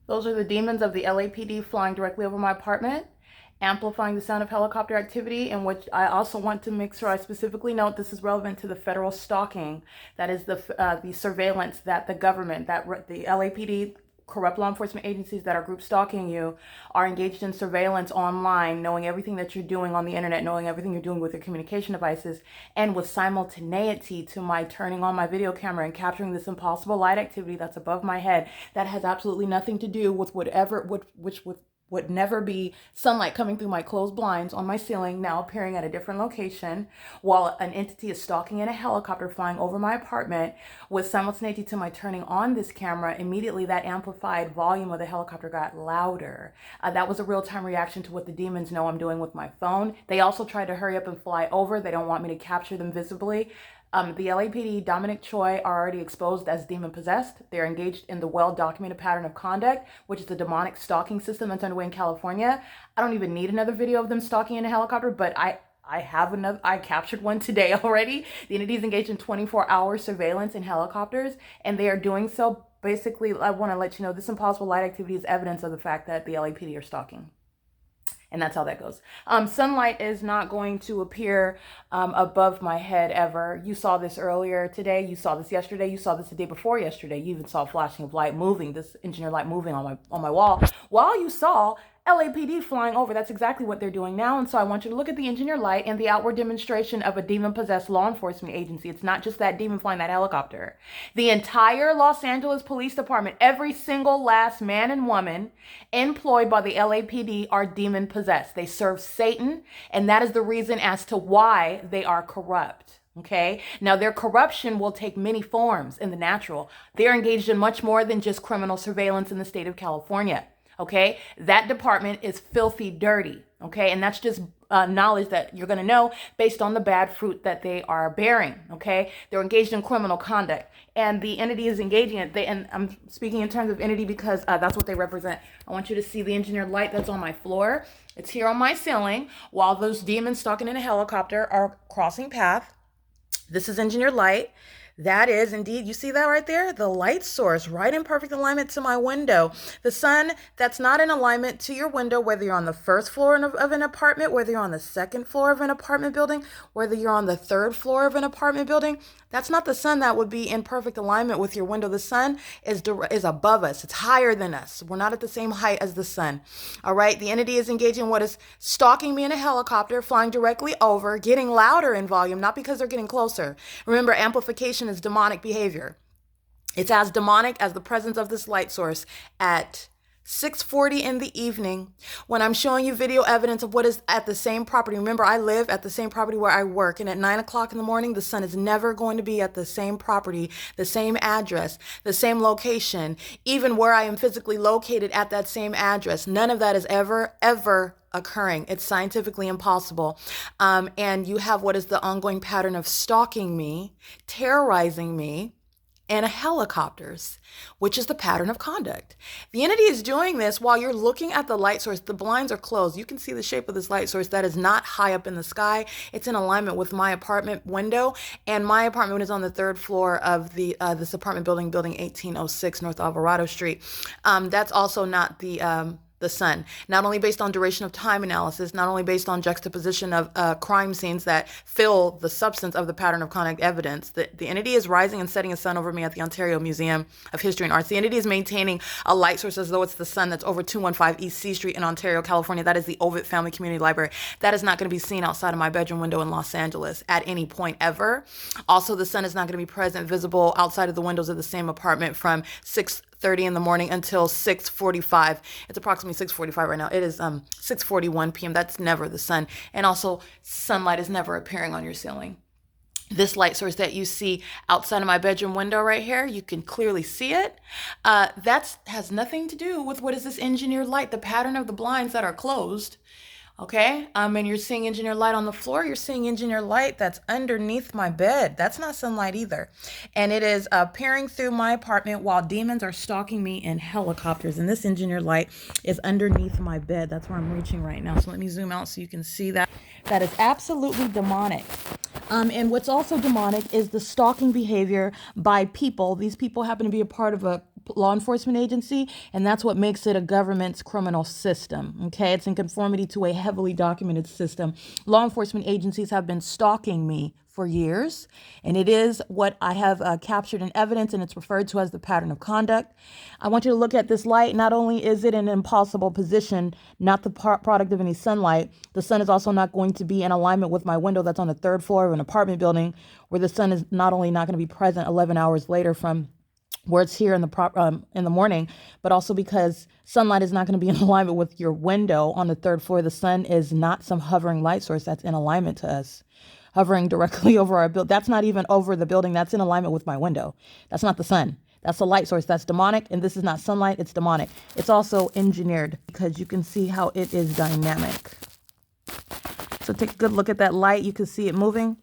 Those are the demons of the LAPD flying directly over my apartment, amplifying the sound of helicopter activity, in which I also want to make sure I specifically note this is relevant to the federal stalking. That is the surveillance that the government, that the LAPD, corrupt law enforcement agencies that are group stalking you, are engaged in surveillance online, knowing everything that you're doing on the internet, knowing everything you're doing with your communication devices, and with simultaneity to my turning on my video camera and capturing this impossible light activity that's above my head that has absolutely nothing to do with whatever, which would never be sunlight coming through my closed blinds on my ceiling, now appearing at a different location, while an entity is stalking in a helicopter flying over my apartment. With simultaneity to my turning on this camera, immediately that amplified volume of the helicopter got louder. That was a real-time reaction to what the demons know I'm doing with my phone. They also tried to hurry up and fly over. They don't want me to capture them visibly. The LAPD, Dominic Choi, are already exposed as demon-possessed. They're engaged in the well-documented pattern of conduct, which is the demonic stalking system that's underway in California. I don't even need another video of them stalking in a helicopter, but I captured one today already. The entity is engaged in 24-hour surveillance in helicopters, and they are doing so. Basically, I want to let you know this impossible light activity is evidence of the fact that the LAPD are stalking. And that's how that goes. Sunlight is not going to appear above my head ever. You saw this earlier today. You saw this yesterday. You saw this the day before yesterday. You even saw flashing of light moving, this engineer light moving on my wall, while you saw LAPD flying over. That's exactly what they're doing now. And so I want you to look at the engineer light and the outward demonstration of a demon-possessed law enforcement agency. It's not just that demon flying that helicopter. The entire Los Angeles Police Department, every single last man and woman employed by the LAPD are demon-possessed. They serve Satan, and that is the reason as to why they are corrupt. Okay. Now, their corruption will take many forms in the natural. They're engaged in much more than just criminal surveillance in the state of California. Okay, that department is filthy dirty. Okay, and that's just knowledge that you're going to know based on the bad fruit that they are bearing. Okay, they're engaged in criminal conduct, and the entity is engaging it. And I'm speaking in terms of entity because that's what they represent. I want you to see the engineered light that's on my floor. It's here on my ceiling while those demons stalking in a helicopter are crossing path. This is engineered light. That is indeed, you see that right there? The light source right in perfect alignment to my window. The sun that's not in alignment to your window, whether you're on the first floor of an apartment, whether you're on the second floor of an apartment building, whether you're on the third floor of an apartment building, that's not the sun that would be in perfect alignment with your window. The sun is above us. It's higher than us. We're not at the same height as the sun. All right. The entity is engaging what is stalking me in a helicopter, flying directly over, getting louder in volume, not because they're getting closer. Remember, amplification is demonic behavior. It's as demonic as the presence of this light source at 6:40 in the evening when I'm showing you video evidence of what is at the same property. Remember, I live at the same property where I work, and at 9 o'clock in the morning, the sun is never going to be at the same property, the same address, the same location, even where I am physically located at that same address. None of that is ever occurring. It's scientifically impossible. And you have what is the ongoing pattern of stalking me, terrorizing me, and helicopters, which is the pattern of conduct. The entity is doing this while you're looking at the light source. The blinds are closed. You can see the shape of this light source that is not high up in the sky. It's in alignment with my apartment window, and my apartment is on the third floor of this apartment building 1806 North Alvarado Street. That's also not the sun, not only based on duration of time analysis, not only based on juxtaposition of crime scenes that fill the substance of the pattern of conduct evidence. The entity is rising and setting a sun over me at the Ontario Museum of History and Arts. The entity is maintaining a light source as though it's the sun that's over 215 East C Street in Ontario, California. That is the Ovid Family Community Library. That is not going to be seen outside of my bedroom window in Los Angeles at any point ever. Also, the sun is not going to be present, visible outside of the windows of the same apartment from 6:30 in the morning until 6:45. It's approximately 6:45 right now. It is 6:41 p.m. That's never the sun. And also, sunlight is never appearing on your ceiling. This light source that you see outside of my bedroom window right here, you can clearly see it. That has nothing to do with what is this engineered light, the pattern of the blinds that are closed. Okay, and you're seeing engineered light on the floor. You're seeing engineered light that's underneath my bed. That's not sunlight either. And it is peering through my apartment while demons are stalking me in helicopters. And this engineered light is underneath my bed. That's where I'm reaching right now. So let me zoom out so you can see that. That is absolutely demonic. And what's also demonic is the stalking behavior by people. These people happen to be a part of a law enforcement agency, and that's what makes it a government's criminal system. Okay, it's in conformity to a heavily documented system. Law enforcement agencies have been stalking me for years, and it is what I have captured in evidence, and it's referred to as the pattern of conduct. I want you to look at this light. Not only is it in an impossible position, not the product of any sunlight, the sun is also not going to be in alignment with my window that's on the third floor of an apartment building, where the sun is not only not going to be present 11 hours later from where it's here in the morning, but also because sunlight is not going to be in alignment with your window on the third floor. The sun is not some hovering light source that's in alignment to us, hovering directly over our building. That's not even over the building. That's in alignment with my window. That's not the sun. That's a light source. That's demonic. And this is not sunlight. It's demonic. It's also engineered because you can see how it is dynamic. So take a good look at that light. You can see it moving.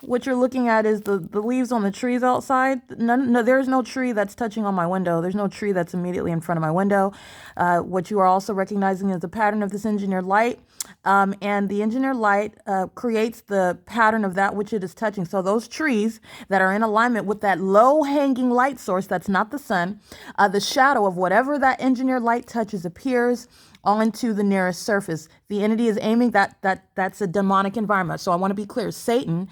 What you're looking at is the leaves on the trees outside. No, there's no tree that's touching on my window. There's no tree that's immediately in front of my window. What you are also recognizing is the pattern of this engineered light. And the engineered light creates the pattern of that which it is touching. So those trees that are in alignment with that low-hanging light source, that's not the sun, the shadow of whatever that engineered light touches appears onto the nearest surface. The entity is aiming that's a demonic environment. So I want to be clear. Satan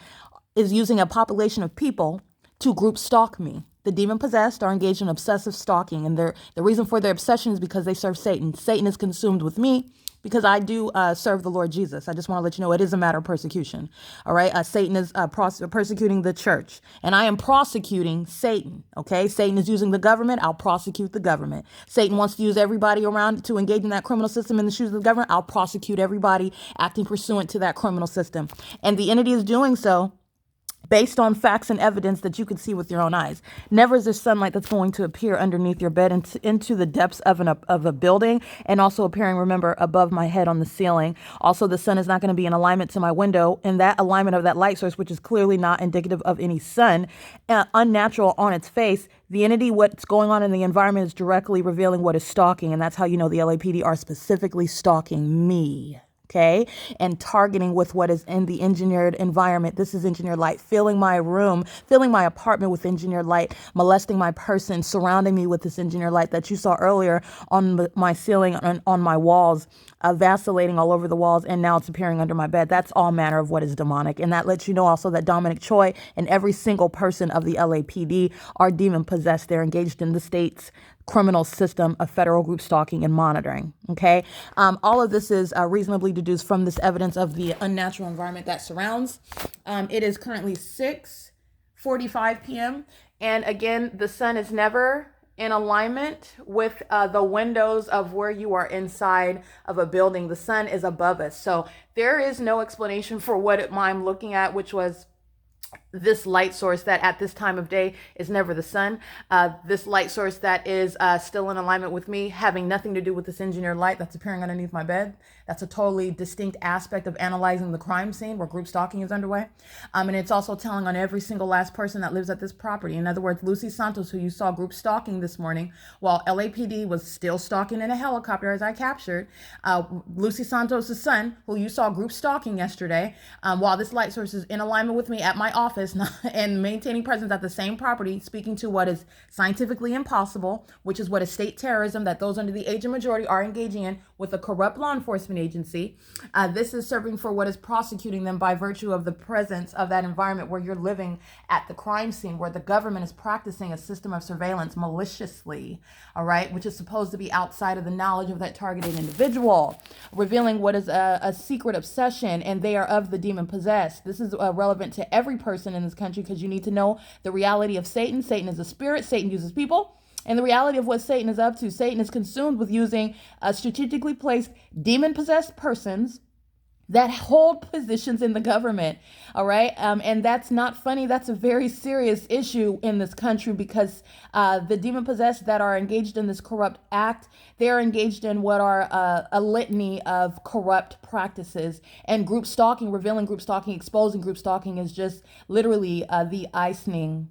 is using a population of people to group stalk me. The demon possessed are engaged in obsessive stalking, and the reason for their obsession is because they serve Satan. Satan is consumed with me because I do serve the Lord Jesus. I just want to let you know it is a matter of persecution. All right. Satan is persecuting the church, and I am prosecuting Satan. OK, Satan is using the government. I'll prosecute the government. Satan wants to use everybody around to engage in that criminal system in the shoes of the government. I'll prosecute everybody acting pursuant to that criminal system. And the entity is doing so based on facts and evidence that you can see with your own eyes. Never is there sunlight that's going to appear underneath your bed into the depths of a building, and also appearing, remember, above my head on the ceiling. Also, the sun is not going to be in alignment to my window, and that alignment of that light source, which is clearly not indicative of any sun, unnatural on its face. The entity, what's going on in the environment is directly revealing what is stalking, and that's how you know the LAPD are specifically stalking me. Okay, and targeting with what is in the engineered environment. This is engineered light, filling my room, filling my apartment with engineered light, molesting my person, surrounding me with this engineered light that you saw earlier on my ceiling, on my walls, vacillating all over the walls, and now it's appearing under my bed. That's all manner of what is demonic. And that lets you know also that Dominic Choi and every single person of the LAPD are demon possessed. They're engaged in the state's criminal system of federal group stalking and monitoring. Okay. All of this is reasonably deduced from this evidence of the unnatural environment that surrounds. It is currently 6:45 p.m. And again, the sun is never in alignment with the windows of where you are inside of a building. The sun is above us. So there is no explanation for what I'm looking at, which was this light source that at this time of day is never the sun. This light source that is still in alignment with me, having nothing to do with this engineered light that's appearing underneath my bed. That's a totally distinct aspect of analyzing the crime scene where group stalking is underway. And it's also telling on every single last person that lives at this property. In other words, Lucy Santos, who you saw group stalking this morning, while LAPD was still stalking in a helicopter as I captured, Lucy Santos' son, who you saw group stalking yesterday, while this light source is in alignment with me at my office and maintaining presence at the same property, speaking to what is scientifically impossible, which is what is state terrorism that those under the age of majority are engaging in with a corrupt law enforcement agency. This is serving for what is prosecuting them by virtue of the presence of that environment where you're living at the crime scene, where the government is practicing a system of surveillance maliciously, all right, which is supposed to be outside of the knowledge of that targeted individual, revealing what is a secret obsession, and they are of the demon possessed. This is relevant to every person in this country because you need to know the reality of Satan. Satan is a spirit. Satan uses people. And the reality of what Satan is up to, Satan is consumed with using strategically placed demon-possessed persons that hold positions in the government, all right? And that's not funny. That's a very serious issue in this country because the demon-possessed that are engaged in this corrupt act, they're engaged in what are a litany of corrupt practices. And group stalking, revealing group stalking, exposing group stalking is just literally the icing.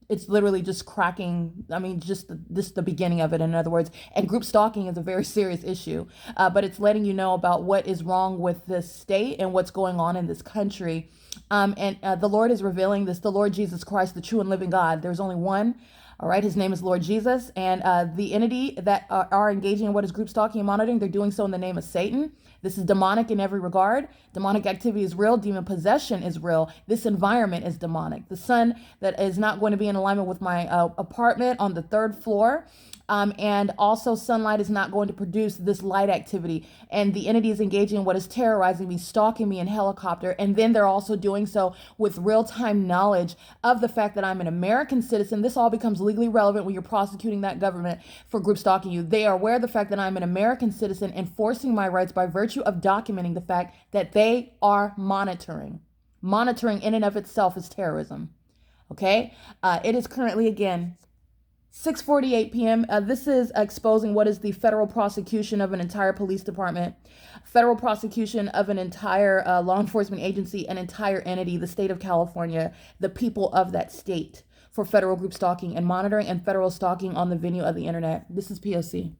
It's literally just cracking, just the beginning of it, in other words. And group stalking is a very serious issue, but it's letting you know about what is wrong with this state and what's going on in this country And the Lord is revealing this, the Lord Jesus Christ, the true and living God. There's only one. All right, his name is Lord Jesus. And the entity that are engaging in what is group stalking and monitoring, they're doing so in the name of Satan. This is demonic in every regard. Demonic activity is real. Demon possession is real. This environment is demonic. The sun that is not going to be in alignment with my apartment on the 3rd floor. And also sunlight is not going to produce this light activity. And the entity is engaging in what is terrorizing me, stalking me in helicopter. And then they're also doing so with real-time knowledge of the fact that I'm an American citizen. This all becomes legally relevant when you're prosecuting that government for group stalking you. They are aware of the fact that I'm an American citizen, enforcing my rights by virtue of documenting the fact that they are monitoring. Monitoring in and of itself is terrorism. Okay? It is currently, again, 6:48 p.m. This is exposing what is the federal prosecution of an entire police department, federal prosecution of an entire law enforcement agency, an entire entity, the state of California, the people of that state, for federal group stalking and monitoring and federal stalking on the venue of the internet. This is POC.